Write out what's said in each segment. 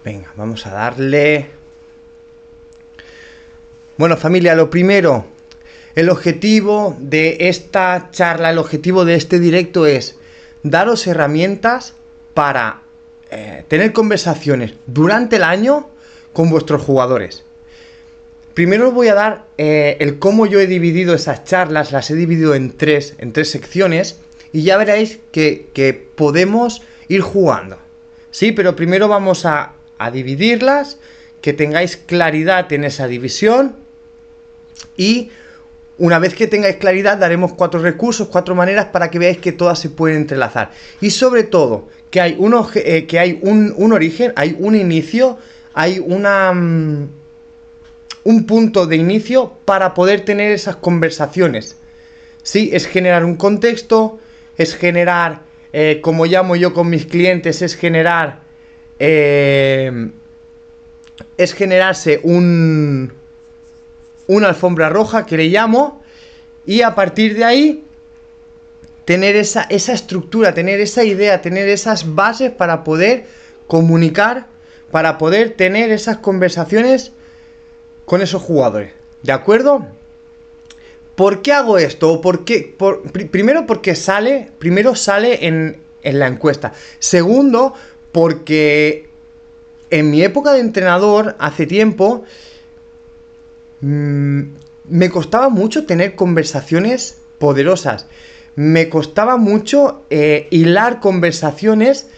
Venga, vamos a darle. Bueno, familia, lo primero, el objetivo de esta charla, el objetivo de este directo es daros herramientas para tener conversaciones durante el año con vuestros jugadores. Primero os voy a dar el cómo yo he dividido esas charlas, las he dividido en tres secciones y ya veréis que podemos ir jugando. Sí, pero primero vamos a dividirlas, que tengáis claridad en esa división y una vez que tengáis claridad daremos 4 recursos, 4 maneras para que veáis que todas se pueden entrelazar. Y sobre todo, que hay un origen, hay un inicio, hay un punto de inicio para poder tener esas conversaciones. Sí, es generar un contexto, es generar, como llamo yo con mis clientes, es generar, es generarse una alfombra roja que le llamo, y a partir de ahí tener esa estructura, tener esa idea, tener esas bases para poder comunicar, para poder tener esas conversaciones con esos jugadores, ¿de acuerdo? ¿Por qué hago esto? Primero porque sale en la encuesta. Segundo, porque en mi época de entrenador, hace tiempo, me costaba mucho tener conversaciones poderosas. Me costaba mucho hilar conversaciones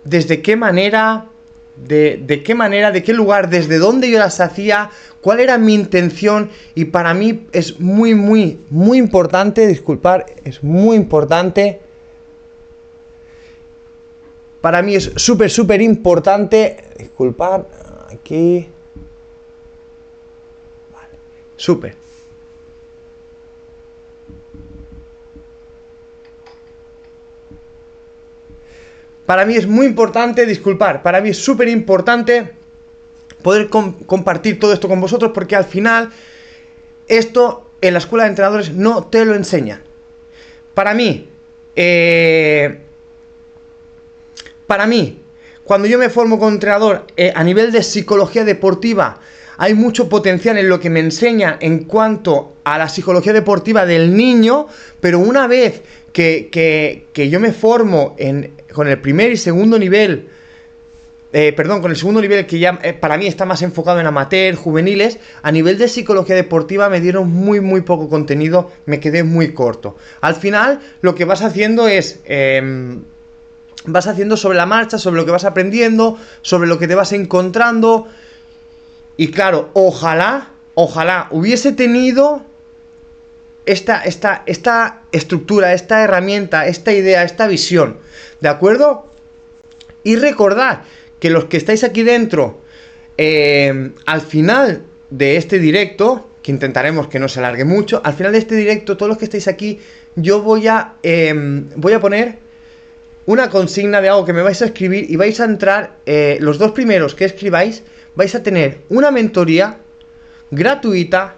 desde qué manera, de qué manera, de qué lugar, desde dónde yo las hacía, cuál era mi intención. Y para mí es muy importante, disculpar, es muy importante. Para mí es súper importante, disculpad, aquí. Vale, súper. Para mí es muy importante, disculpar, para mí es súper importante poder compartir todo esto con vosotros, porque al final esto en la escuela de entrenadores no te lo enseñan. Para mí, cuando yo me formo como entrenador a nivel de psicología deportiva, hay mucho potencial en lo que me enseñan en cuanto a la psicología deportiva del niño, pero una vez que yo me formo con el primer y segundo nivel, con el segundo nivel, que ya para mí está más enfocado en amateur, juveniles, a nivel de psicología deportiva me dieron muy poco contenido, me quedé muy corto. Al final lo que vas haciendo es vas haciendo sobre la marcha, sobre lo que vas aprendiendo, sobre lo que te vas encontrando. Y claro, ojalá hubiese tenido esta estructura, esta herramienta, esta idea, esta visión, ¿de acuerdo? Y recordad que los que estáis aquí dentro, al final de este directo, que intentaremos que no se alargue mucho, al final de este directo, todos los que estáis aquí, yo voy a poner una consigna de algo que me vais a escribir y vais a entrar, los 2 primeros que escribáis, vais a tener una mentoría gratuita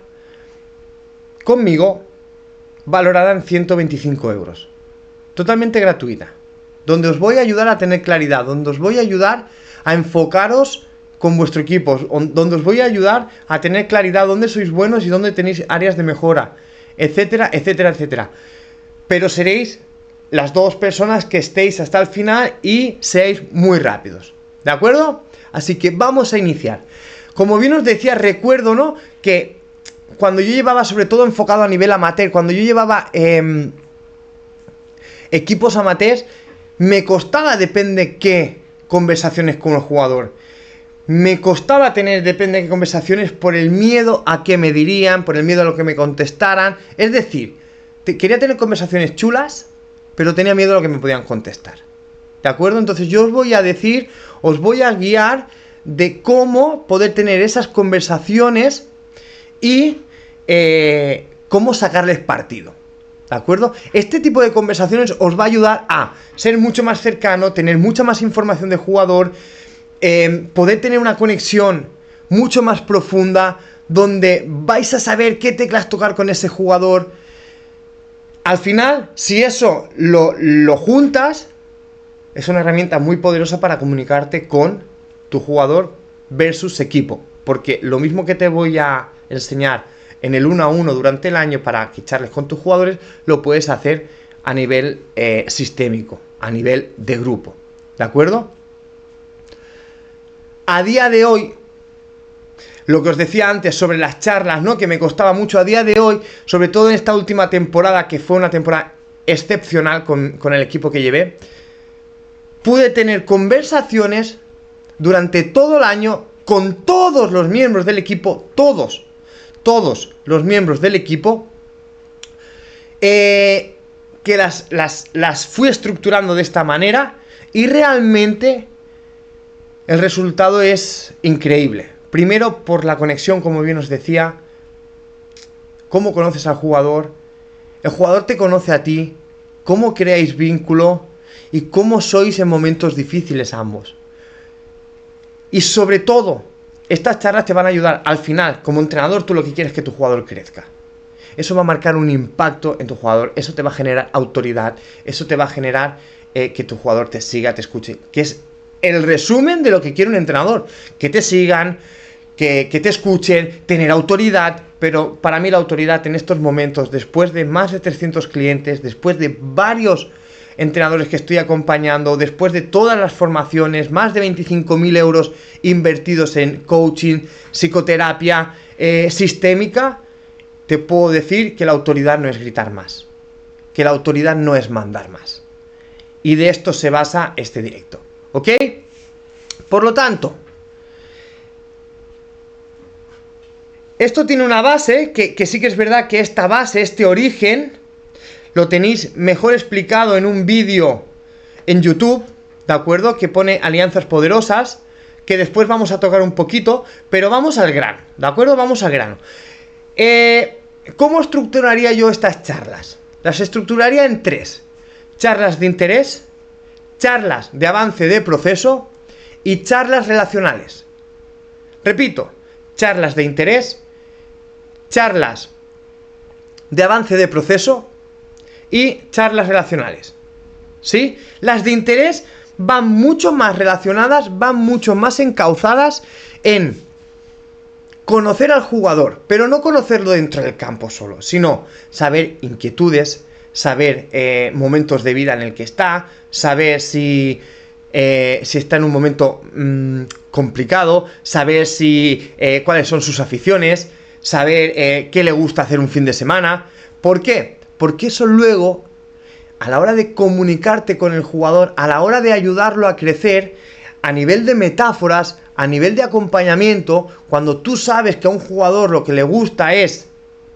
conmigo, valorada en 125 euros. Totalmente gratuita. Donde os voy a ayudar a tener claridad, donde os voy a ayudar a enfocaros con vuestro equipo, donde os voy a ayudar a tener claridad dónde sois buenos y dónde tenéis áreas de mejora, etcétera. Pero seréis las 2 personas que estéis hasta el final y seáis muy rápidos, ¿de acuerdo? Así que vamos a iniciar. Como bien os decía, recuerdo, ¿no?, que cuando yo llevaba, sobre todo enfocado a nivel amateur, cuando yo llevaba equipos amateurs, me costaba, depende qué conversaciones con el jugador. Me costaba tener, depende de qué conversaciones, por el miedo a qué me dirían, por el miedo a lo que me contestaran. Es decir, quería tener conversaciones chulas, pero tenía miedo a lo que me podían contestar, ¿de acuerdo? Entonces yo os voy a decir, os voy a guiar de cómo poder tener esas conversaciones y cómo sacarles partido, ¿de acuerdo? Este tipo de conversaciones os va a ayudar a ser mucho más cercano, tener mucha más información del jugador, poder tener una conexión mucho más profunda, donde vais a saber qué teclas tocar con ese jugador. Al final, si eso lo juntas, es una herramienta muy poderosa para comunicarte con tu jugador versus equipo. Porque lo mismo que te voy a enseñar en el 1 a 1 durante el año para que charles con tus jugadores, lo puedes hacer a nivel sistémico, a nivel de grupo. ¿De acuerdo? A día de hoy, lo que os decía antes sobre las charlas, ¿no? Que me costaba mucho. A día de hoy, sobre todo en esta última temporada, que fue una temporada excepcional con el equipo que llevé, pude tener conversaciones durante todo el año con todos los miembros del equipo, todos los miembros del equipo, que las fui estructurando de esta manera y realmente el resultado es increíble. Primero por la conexión, como bien os decía, cómo conoces al jugador, el jugador te conoce a ti, cómo creáis vínculo y cómo sois en momentos difíciles ambos. Y sobre todo, estas charlas te van a ayudar al final, como entrenador, tú lo que quieres es que tu jugador crezca. Eso va a marcar un impacto en tu jugador, eso te va a generar autoridad, eso te va a generar que tu jugador te siga, te escuche, que es el resumen de lo que quiere un entrenador, que te sigan, que te escuchen, tener autoridad. Pero para mí la autoridad en estos momentos, después de más de 300 clientes, después de varios entrenadores que estoy acompañando, después de todas las formaciones, más de 25.000 euros invertidos en coaching, psicoterapia sistémica, te puedo decir que la autoridad no es gritar más, que la autoridad no es mandar más. Y de esto se basa este directo, ¿ok? Por lo tanto, esto tiene una base, que sí que es verdad que esta base, este origen, lo tenéis mejor explicado en un vídeo en YouTube, ¿de acuerdo? Que pone Alianzas Poderosas, que después vamos a tocar un poquito, pero vamos al grano, ¿de acuerdo? Vamos al grano. ¿Cómo estructuraría yo estas charlas? Las estructuraría en 3. Charlas de interés, charlas de avance de proceso y charlas relacionales. Repito, charlas de interés, charlas de avance de proceso y charlas relacionales. ¿Sí? Las de interés van mucho más relacionadas, van mucho más encauzadas en conocer al jugador, pero no conocerlo dentro del campo solo, sino saber inquietudes, saber momentos de vida en el que está, saber si está en un momento complicado, saber cuáles son sus aficiones, saber qué le gusta hacer un fin de semana. ¿Por qué? Porque eso luego, a la hora de comunicarte con el jugador, a la hora de ayudarlo a crecer, a nivel de metáforas, a nivel de acompañamiento, cuando tú sabes que a un jugador lo que le gusta es,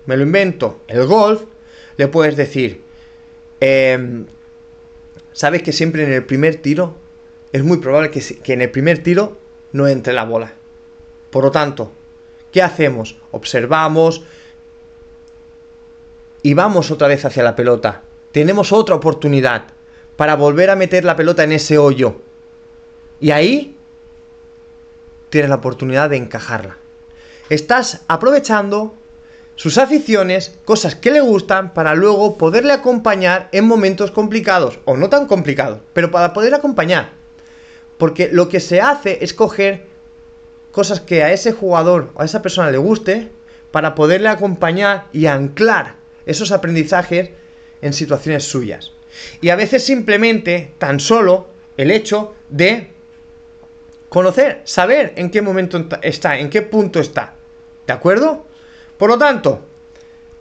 me lo invento, el golf, le puedes decir, sabes que siempre en el primer tiro, es muy probable que en el primer tiro no entre la bola. Por lo tanto, ¿qué hacemos? Observamos y vamos otra vez hacia la pelota. Tenemos otra oportunidad para volver a meter la pelota en ese hoyo. Y ahí tienes la oportunidad de encajarla. Estás aprovechando sus aficiones, cosas que le gustan, para luego poderle acompañar en momentos complicados, o no tan complicados, pero para poder acompañar. Porque lo que se hace es coger cosas que a ese jugador o a esa persona le guste, para poderle acompañar y anclar esos aprendizajes en situaciones suyas. Y a veces simplemente, tan solo, el hecho de conocer, saber en qué momento está, en qué punto está. ¿De acuerdo? Por lo tanto,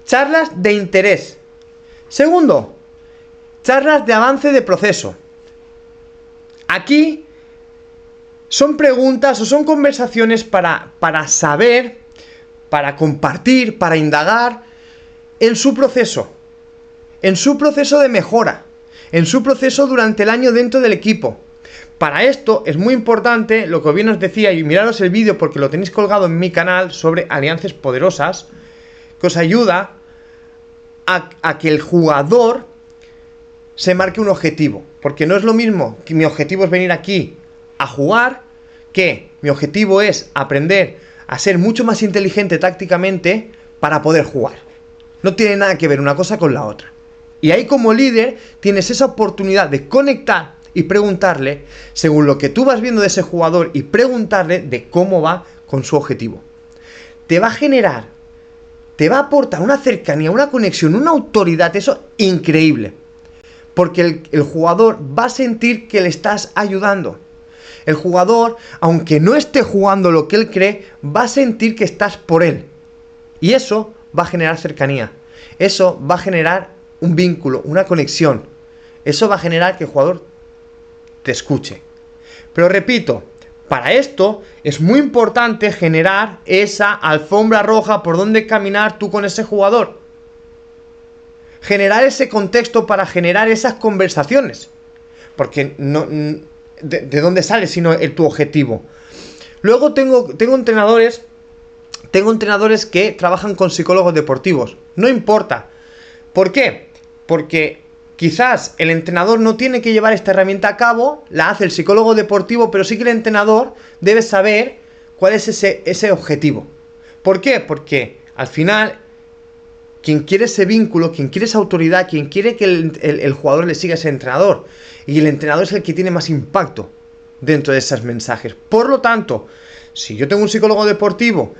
charlas de interés. Segundo, charlas de avance de proceso. Aquí son preguntas o son conversaciones para saber, para compartir, para indagar en su proceso de mejora, en su proceso durante el año dentro del equipo. Para esto es muy importante lo que bien os decía, y miraros el vídeo porque lo tenéis colgado en mi canal sobre Alianzas Poderosas, que os ayuda a que el jugador se marque un objetivo. Porque no es lo mismo que mi objetivo es venir aquí a jugar, que mi objetivo es aprender a ser mucho más inteligente tácticamente para poder jugar. No tiene nada que ver una cosa con la otra. Y ahí como líder tienes esa oportunidad de conectar y preguntarle, según lo que tú vas viendo de ese jugador, y preguntarle de cómo va con su objetivo. Te va a generar, te va a aportar una cercanía, una conexión, una autoridad, eso increíble. Porque el jugador va a sentir que le estás ayudando. El jugador, aunque no esté jugando lo que él cree, va a sentir que estás por él. Y eso va a generar cercanía. Eso va a generar un vínculo, una conexión. Eso va a generar que el jugador te escuche. Pero repito, para esto es muy importante generar esa alfombra roja por donde caminar tú con ese jugador. Generar ese contexto para generar esas conversaciones. Porque no... ¿De dónde sale sino tu objetivo? Luego tengo entrenadores que trabajan con psicólogos deportivos. No importa. ¿Por qué? Porque quizás el entrenador no tiene que llevar esta herramienta a cabo, la hace el psicólogo deportivo, pero sí que el entrenador debe saber cuál es ese objetivo. ¿Por qué? Porque al final, quien quiere ese vínculo, quien quiere esa autoridad, quien quiere que el jugador le siga a ese entrenador, y el entrenador es el que tiene más impacto dentro de esos mensajes. Por lo tanto, si yo tengo un psicólogo deportivo,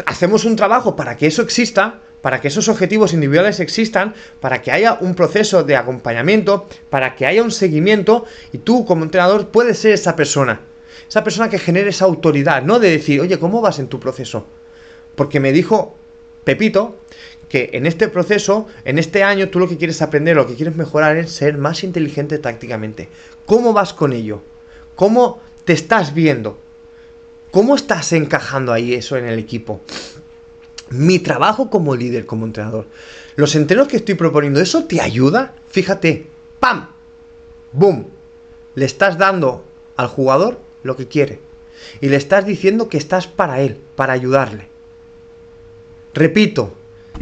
hacemos un trabajo para que eso exista, para que esos objetivos individuales existan, para que haya un proceso de acompañamiento, para que haya un seguimiento, y tú como entrenador puedes ser esa persona que genere esa autoridad, no de decir, oye, ¿cómo vas en tu proceso? Porque me dijo Pepito que en este proceso, en este año, tú lo que quieres aprender, lo que quieres mejorar es ser más inteligente tácticamente. ¿Cómo vas con ello? ¿Cómo te estás viendo? ¿Cómo estás encajando ahí eso en el equipo? Mi trabajo como líder, como entrenador, los entrenos que estoy proponiendo, ¿eso te ayuda? Fíjate, ¡pam! ¡Bum! Le estás dando al jugador lo que quiere. Y le estás diciendo que estás para él, para ayudarle. Repito,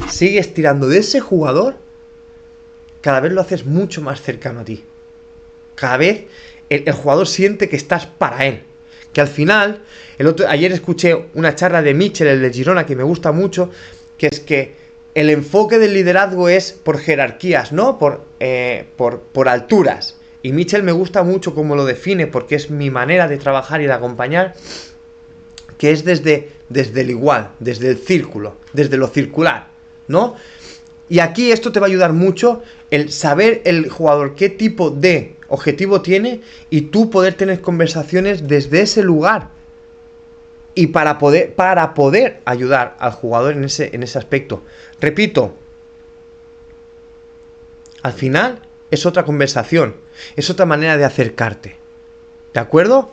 sigues tirando de ese jugador, cada vez lo haces mucho más cercano a ti. Cada vez el jugador siente que estás para él. Que al final, ayer escuché una charla de Michel, el de Girona, que me gusta mucho, que es que el enfoque del liderazgo es por jerarquías, ¿no? Por alturas. Y Michel me gusta mucho cómo lo define, porque es mi manera de trabajar y de acompañar, que es desde el igual, desde el círculo, desde lo circular, ¿no? Y aquí esto te va a ayudar mucho el saber el jugador qué tipo de objetivo tiene y tú poder tener conversaciones desde ese lugar y para poder ayudar al jugador en ese aspecto. Repito, al final es otra conversación, es otra manera de acercarte, ¿de acuerdo?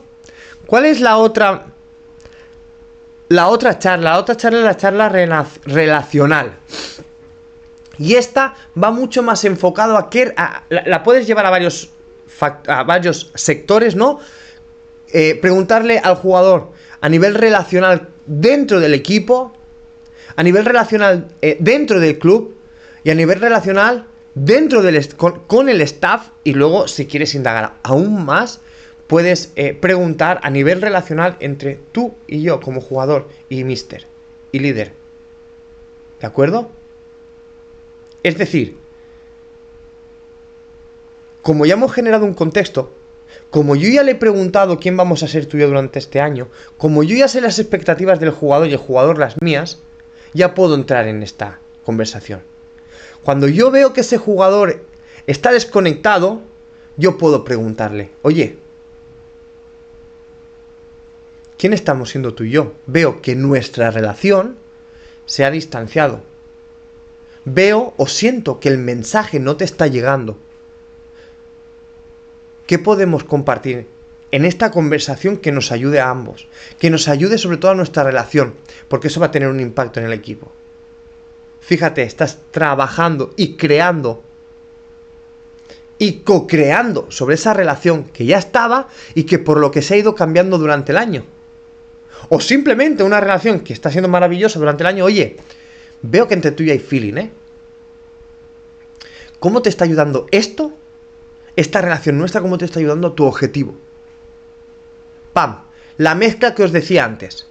¿Cuál es la otra charla? La otra charla es la charla relacional. Y esta va mucho más enfocado la puedes llevar a varios sectores, ¿no? Preguntarle al jugador a nivel relacional dentro del equipo, a nivel relacional dentro del club y a nivel relacional dentro con el staff, y luego si quieres indagar aún más puedes preguntar a nivel relacional entre tú y yo como jugador y míster y líder, ¿de acuerdo? Es decir, como ya hemos generado un contexto, como yo ya le he preguntado quién vamos a ser tú y yo durante este año, como yo ya sé las expectativas del jugador y el jugador las mías, ya puedo entrar en esta conversación. Cuando yo veo que ese jugador está desconectado, yo puedo preguntarle, oye, ¿quién estamos siendo tú y yo? Veo que nuestra relación se ha distanciado. Veo o siento que el mensaje no te está llegando. ¿Qué podemos compartir en esta conversación que nos ayude a ambos? Que nos ayude sobre todo a nuestra relación, porque eso va a tener un impacto en el equipo. Fíjate, estás trabajando y creando y co-creando sobre esa relación que ya estaba y que por lo que se ha ido cambiando durante el año. O simplemente una relación que está siendo maravillosa durante el año. Oye, veo que entre tú y hay feeling, ¿eh? ¿Cómo te está ayudando esto? Esta relación nuestra, ¿cómo te está ayudando a tu objetivo? ¡Pam! La mezcla que os decía antes.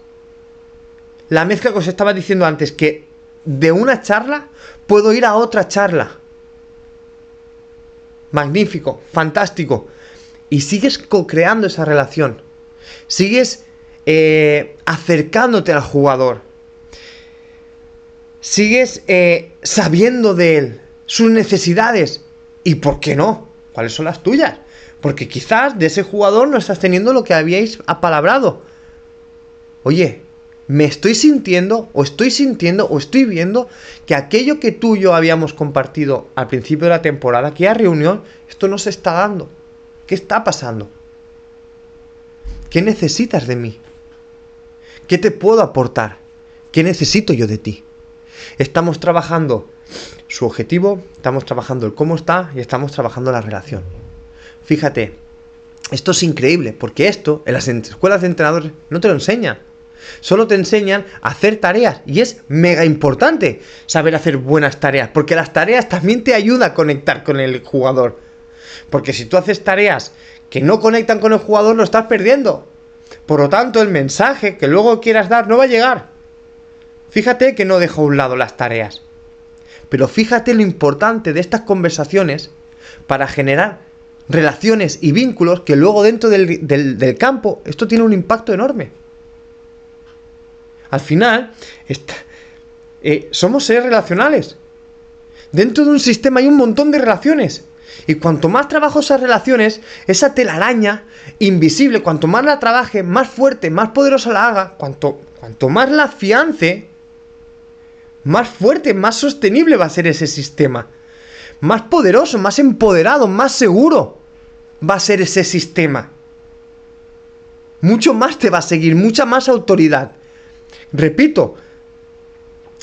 La mezcla que os estaba diciendo antes, que de una charla puedo ir a otra charla. magnífico, fantástico. Y sigues co-creando esa relación. Sigues acercándote al jugador. Sigues sabiendo de él, sus necesidades. ¿Y por qué no? ¿Cuáles son las tuyas? Porque quizás de ese jugador no estás teniendo lo que habíais apalabrado. Oye, me estoy sintiendo, o estoy viendo que aquello que tú y yo habíamos compartido al principio de la temporada, aquella reunión, esto no se está dando. ¿Qué está pasando? ¿Qué necesitas de mí? ¿Qué te puedo aportar? ¿Qué necesito yo de ti? Estamos trabajando su objetivo, estamos trabajando el cómo está y estamos trabajando la relación. Fíjate, esto es increíble, porque esto en las escuelas de entrenadores no te lo enseñan. Solo te enseñan a hacer tareas, y es mega importante saber hacer buenas tareas, porque las tareas también te ayudan a conectar con el jugador. Porque si tú haces tareas que no conectan con el jugador, lo estás perdiendo. Por lo tanto, el mensaje que luego quieras dar no va a llegar. Fíjate que no dejo a un lado las tareas. Pero fíjate lo importante de estas conversaciones para generar relaciones y vínculos que luego dentro del campo, esto tiene un impacto enorme. Al final, somos seres relacionales. Dentro de un sistema hay un montón de relaciones. Y cuanto más trabajo esas relaciones, esa telaraña invisible, cuanto más la trabaje, más fuerte, más poderosa la haga, cuanto más la afiance, más fuerte, más sostenible va a ser ese sistema. Más poderoso, más empoderado, más seguro va a ser ese sistema. Mucho más te va a seguir, mucha más autoridad. Repito,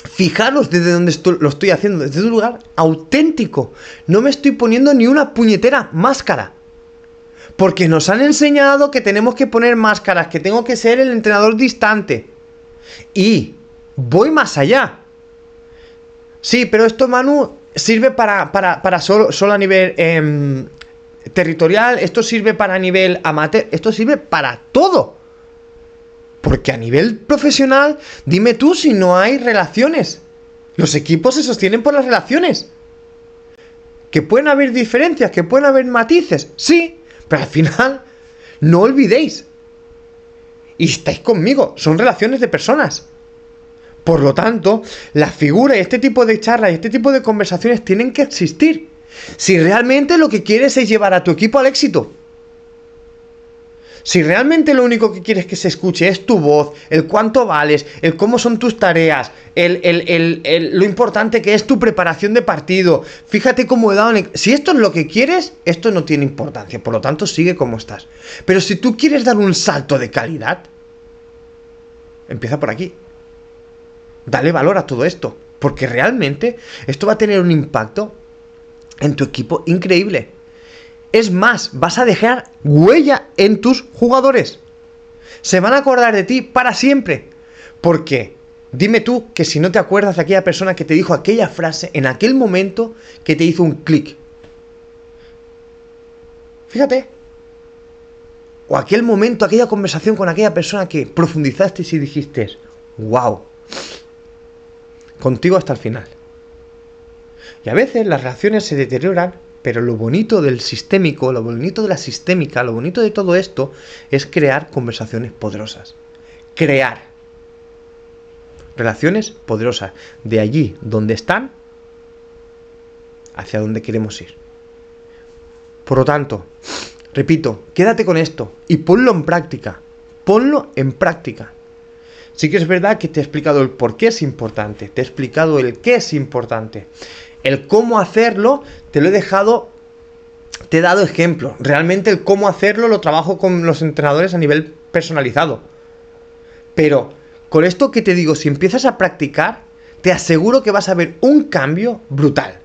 fijaros desde donde lo estoy haciendo, desde un lugar auténtico. No me estoy poniendo ni una puñetera máscara. Porque nos han enseñado que tenemos que poner máscaras, que tengo que ser el entrenador distante. Y voy más allá. Sí, pero esto, Manu, sirve para solo a nivel territorial, esto sirve para nivel amateur, esto sirve para todo. Porque a nivel profesional, dime tú si no hay relaciones. Los equipos se sostienen por las relaciones. Que pueden haber diferencias, que pueden haber matices, sí, pero al final, no olvidéis. Y estáis conmigo, son relaciones de personas. Por lo tanto, la figura y este tipo de charlas y este tipo de conversaciones tienen que existir. Si realmente lo que quieres es llevar a tu equipo al éxito. Si realmente lo único que quieres que se escuche es tu voz, el cuánto vales, el cómo son tus tareas, lo importante que es tu preparación de partido, fíjate cómo he dado... Si esto es lo que quieres, esto no tiene importancia, por lo tanto sigue como estás. Pero si tú quieres dar un salto de calidad, empieza por aquí. Dale valor a todo esto, porque realmente esto va a tener un impacto en tu equipo increíble. Es más, vas a dejar huella en tus jugadores. Se van a acordar de ti para siempre. Porque, dime tú que si no te acuerdas de aquella persona que te dijo aquella frase en aquel momento que te hizo un clic. Fíjate. O aquel momento, aquella conversación con aquella persona que profundizaste y dijiste, wow, contigo hasta el final. Y a veces las relaciones se deterioran, pero lo bonito del sistémico, lo bonito de la sistémica, lo bonito de todo esto es crear conversaciones poderosas. Crear relaciones poderosas. De allí donde están, hacia donde queremos ir. Por lo tanto, repito, quédate con esto y ponlo en práctica. Ponlo en práctica. Sí que es verdad que te he explicado el por qué es importante, te he explicado el qué es importante. El cómo hacerlo, te lo he dejado, te he dado ejemplos. Realmente el cómo hacerlo lo trabajo con los entrenadores a nivel personalizado. Pero con esto que te digo, si empiezas a practicar, te aseguro que vas a ver un cambio brutal.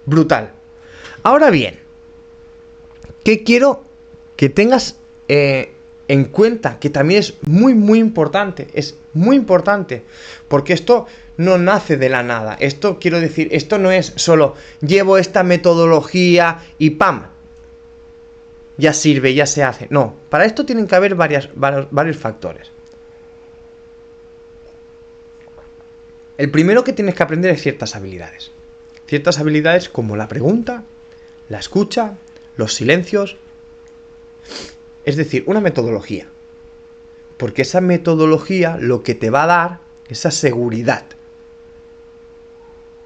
Brutal. Ahora bien, ¿qué quiero que tengas en cuenta? Que también es muy, muy importante. Es muy importante. Porque esto no nace de la nada. Esto, quiero decir, esto no es solo llevo esta metodología y ¡pam! Ya sirve, ya se hace. No, para esto tienen que haber varios factores. El primero que tienes que aprender es ciertas habilidades. Ciertas habilidades como la pregunta, la escucha, los silencios, es decir, una metodología. Porque esa metodología lo que te va a dar, esa seguridad.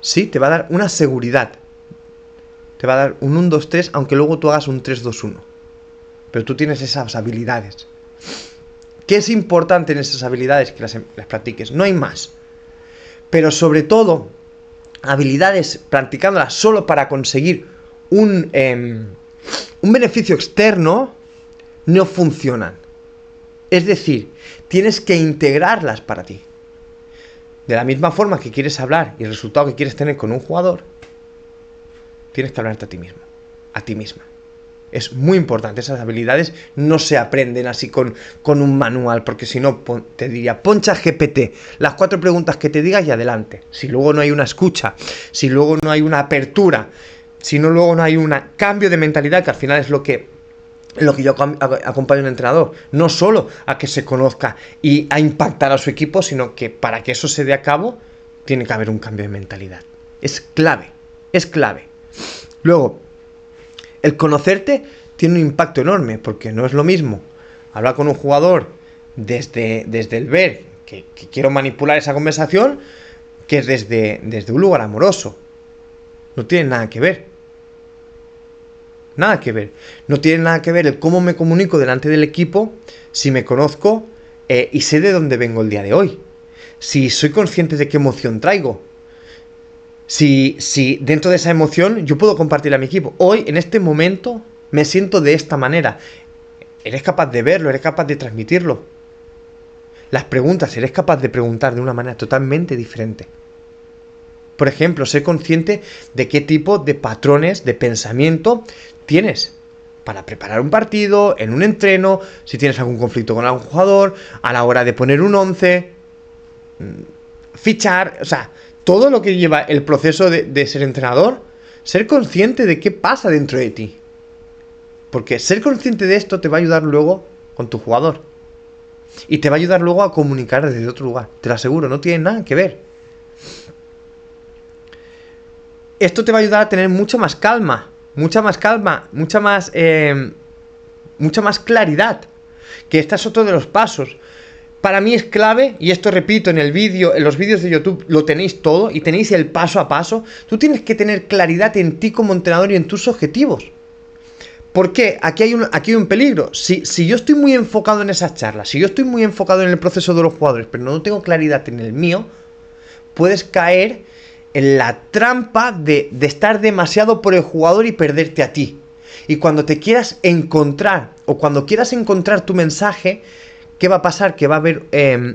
Sí, te va a dar una seguridad. Te va a dar un 1, 2, 3, aunque luego tú hagas un 3, 2, 1. Pero tú tienes esas habilidades. ¿Qué es importante en esas habilidades? Que las practiques. No hay más. Pero sobre todo, habilidades practicándolas solo para conseguir un beneficio externo no funcionan. Es decir, tienes que integrarlas para ti. De la misma forma que quieres hablar y el resultado que quieres tener con un jugador, tienes que hablarte a ti mismo, a ti misma. Es muy importante, esas habilidades no se aprenden así con un manual, porque si no, te diría, pon ChatGPT, las 4 preguntas que te digas y adelante. Si luego no hay una escucha, si luego no hay una apertura, si no luego no hay un cambio de mentalidad, que al final es lo que yo acompaño a un entrenador, no solo a que se conozca y a impactar a su equipo, sino que para que eso se dé a cabo, tiene que haber un cambio de mentalidad. Es clave, es clave. Luego, el conocerte tiene un impacto enorme, porque no es lo mismo hablar con un jugador desde el ver que quiero manipular esa conversación, que desde un lugar amoroso. No tiene nada que ver. Nada que ver. No tiene nada que ver el cómo me comunico delante del equipo si me conozco y sé de dónde vengo el día de hoy. Si soy consciente de qué emoción traigo. Si dentro de esa emoción yo puedo compartir a mi equipo. Hoy, en este momento, me siento de esta manera. Eres capaz de verlo, eres capaz de transmitirlo. Las preguntas, eres capaz de preguntar de una manera totalmente diferente. Por ejemplo, ser consciente de qué tipo de patrones de pensamiento tienes para preparar un partido, en un entreno, si tienes algún conflicto con algún jugador, a la hora de poner un 11, fichar, o sea, todo lo que lleva el proceso de ser entrenador, ser consciente de qué pasa dentro de ti. Porque ser consciente de esto te va a ayudar luego con tu jugador. Y te va a ayudar luego a comunicar desde otro lugar. Te lo aseguro, no tiene nada que ver. Esto te va a ayudar a tener mucha más calma, mucha más claridad. Que este es otro de los pasos. Para mí es clave, y esto repito en los vídeos de YouTube lo tenéis todo, y tenéis el paso a paso. Tú tienes que tener claridad en ti como entrenador y en tus objetivos. ¿Por qué? Aquí hay un peligro. Si yo estoy muy enfocado en esas charlas, si yo estoy muy enfocado en el proceso de los jugadores, pero no tengo claridad en el mío, puedes caer en la trampa de estar demasiado por el jugador y perderte a ti. Y cuando te quieras encontrar, o cuando quieras encontrar tu mensaje, ¿qué va a pasar? Que va a haber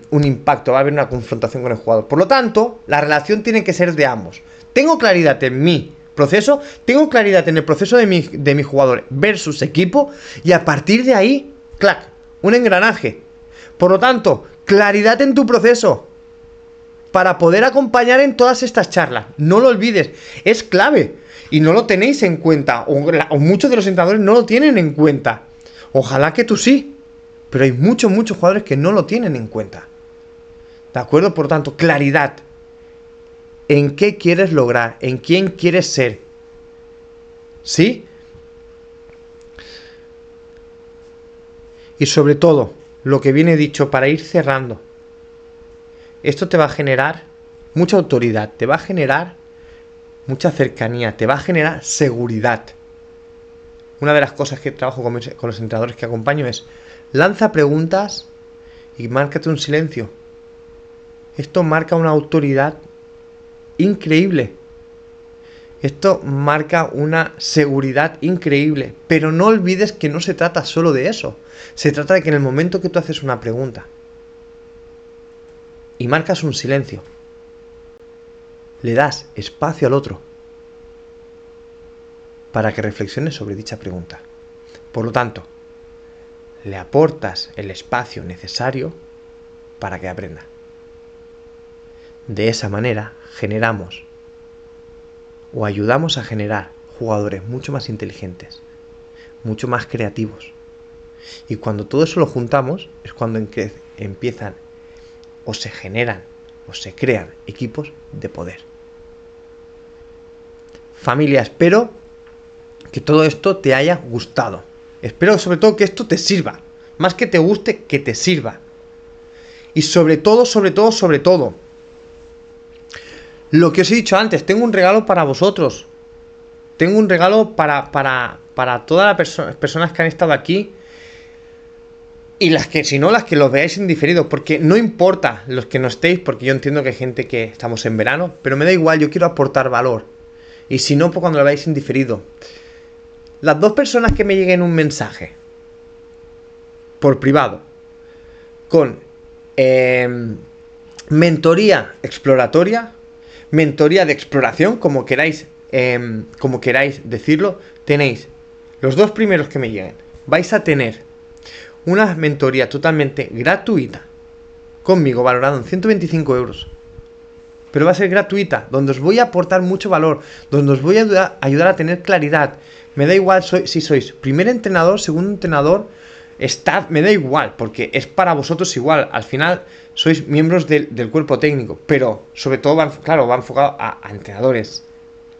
un impacto, va a haber una confrontación con el jugador. Por lo tanto, la relación tiene que ser de ambos. Tengo claridad en mi proceso, tengo claridad en el proceso de mi jugador versus equipo, y a partir de ahí, clac, un engranaje. Por lo tanto, claridad en tu proceso para poder acompañar en todas estas charlas. No lo olvides, es clave y no lo tenéis en cuenta, o muchos de los entrenadores no lo tienen en cuenta. Ojalá que tú sí, pero hay muchos jugadores que no lo tienen en cuenta. ¿De acuerdo? Por tanto, claridad. ¿En qué quieres lograr? ¿En quién quieres ser? ¿Sí? Y sobre todo, lo que viene dicho para ir cerrando. Esto te va a generar mucha autoridad, te va a generar mucha cercanía, te va a generar seguridad. Una de las cosas que trabajo con los entrenadores que acompaño es: lanza preguntas y márcate un silencio. Esto marca una autoridad increíble. Esto marca una seguridad increíble. Pero no olvides que no se trata solo de eso. Se trata de que en el momento que tú haces una pregunta y marcas un silencio, le das espacio al otro para que reflexione sobre dicha pregunta. Por lo tanto, le aportas el espacio necesario para que aprenda. De esa manera generamos o ayudamos a generar jugadores mucho más inteligentes, mucho más creativos. Y cuando todo eso lo juntamos es cuando empiezan o se generan o se crean equipos de poder. Familia, espero que todo esto te haya gustado. Espero sobre todo que esto te sirva. Más que te guste, que te sirva. Y sobre todo, lo que os he dicho antes, tengo un regalo para vosotros. Tengo un regalo para todas las personas que han estado aquí. Y las que, si no, las que los veáis en diferido. Porque no importa los que no estéis, porque yo entiendo que hay gente que estamos en verano. Pero me da igual, yo quiero aportar valor. Y si no, pues cuando lo veáis en diferido. Las 2 personas que me lleguen un mensaje por privado con mentoría exploratoria, mentoría de exploración, como queráis decirlo, tenéis los 2 primeros que me lleguen. Vais a tener una mentoría totalmente gratuita conmigo, valorado en 125 euros. Pero va a ser gratuita, donde os voy a aportar mucho valor, donde os voy a ayudar a tener claridad. Me da igual si sois primer entrenador, segundo entrenador, staff, me da igual, porque es para vosotros igual. Al final sois miembros del cuerpo técnico, pero sobre todo va enfocado a entrenadores,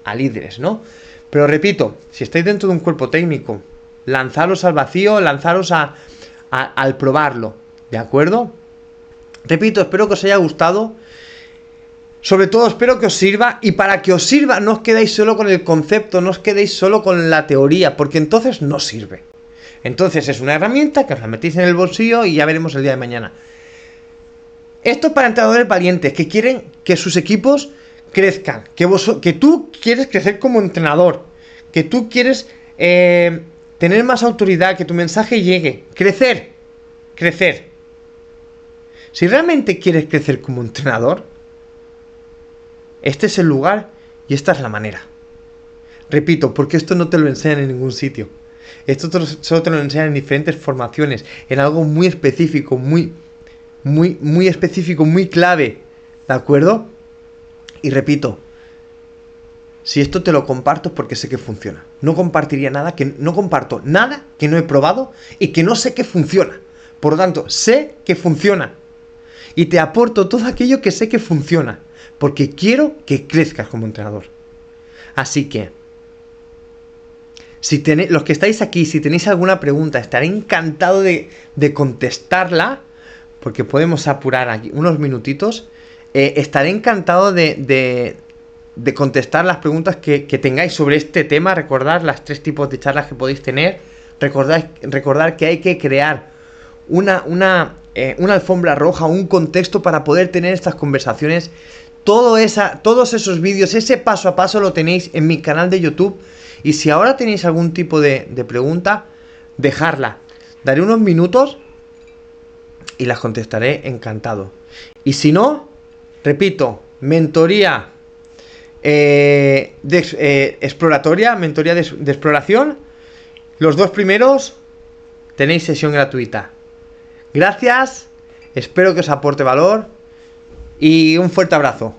a líderes, ¿no? Pero repito, si estáis dentro de un cuerpo técnico, lanzaros al vacío, lanzaros al probarlo, ¿de acuerdo? Repito, espero que os haya gustado. Sobre todo espero que os sirva, y para que os sirva no os quedéis solo con el concepto, no os quedéis solo con la teoría, porque entonces no sirve. Entonces es una herramienta que os la metéis en el bolsillo y ya veremos el día de mañana. Esto es para entrenadores valientes que quieren que sus equipos crezcan, que tú quieres crecer como entrenador, que tú quieres tener más autoridad, que tu mensaje llegue, crecer. Si realmente quieres crecer como entrenador, este es el lugar y esta es la manera. Repito, porque esto no te lo enseñan en ningún sitio. Esto solo te lo enseñan en diferentes formaciones, en algo muy específico, muy específico, muy clave. ¿De acuerdo? Y repito, si esto te lo comparto es porque sé que funciona. No comparto nada que no he probado y que no sé que funciona. Por lo tanto, sé que funciona. Y te aporto todo aquello que sé que funciona, porque quiero que crezcas como entrenador. Así que, los que estáis aquí, si tenéis alguna pregunta, estaré encantado de contestarla, porque podemos apurar aquí unos minutitos. Estaré encantado de contestar las preguntas que tengáis sobre este tema. Recordad las 3 tipos de charlas que podéis tener. Recordad que hay que crear una alfombra roja, un contexto para poder tener estas conversaciones. Todos esos vídeos, ese paso a paso lo tenéis en mi canal de YouTube. Y si ahora tenéis algún tipo de pregunta, dejadla. Daré unos minutos y las contestaré encantado. Y si no, repito, mentoría exploratoria, mentoría de exploración. Los 2 primeros tenéis sesión gratuita. Gracias, espero que os aporte valor y un fuerte abrazo.